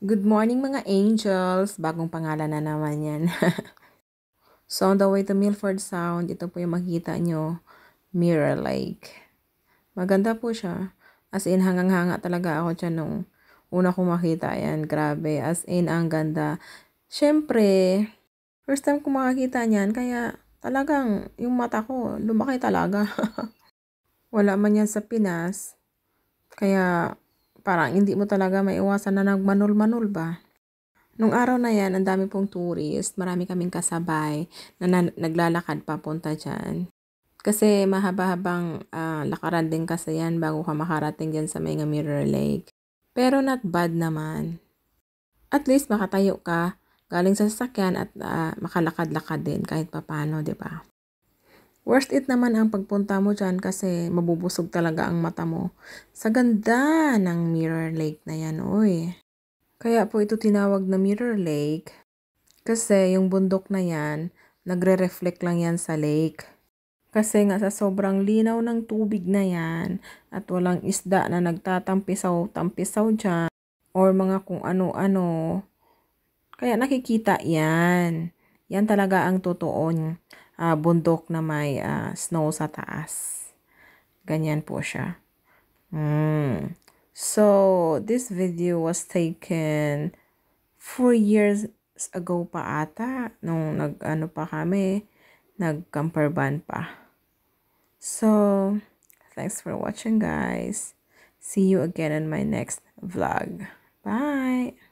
Good morning mga angels! Bagong pangalan na naman yan. So on the way to Milford Sound, ito po yung makikita nyo, Mirror Lake. Maganda po siya. As in, hangang-hanga talaga ako dyan nung una kong makita yan. Grabe, as in, ang ganda. Siyempre, first time ko makakita niyan, kaya talagang yung mata ko, lumaki talaga. Wala man yan sa Pinas. Kaya parang hindi mo talaga maiwasan na nagmanol-manol ba? Nung araw na yan, ang dami pong tourist. Marami kaming kasabay na naglalakad papunta dyan. Kasi mahaba-habang lakaran din kasi yan bago ka makarating dyan sa Mega Mirror Lake. Pero not bad naman. At least makatayo ka galing sa sasakyan at makalakad-lakad din kahit papano, di ba? Worth it naman ang pagpunta mo dyan kasi mabubusog talaga ang mata mo sa ganda ng Mirror Lake na yan, oy. Kaya po ito tinawag na Mirror Lake kasi yung bundok na yan, nagre-reflect lang yan sa lake. Kasi nga sa sobrang linaw ng tubig na yan at walang isda na nagtatampisaw-tampisaw dyan or mga kung ano-ano. Kaya nakikita yan. Yan talaga ang totoong bundok na may snow sa taas. Ganyan po siya. So, this video was taken 4 years ago pa ata, nung nag-ano pa kami, nag-camper van pa. So, thanks for watching guys. See you again in my next vlog. Bye!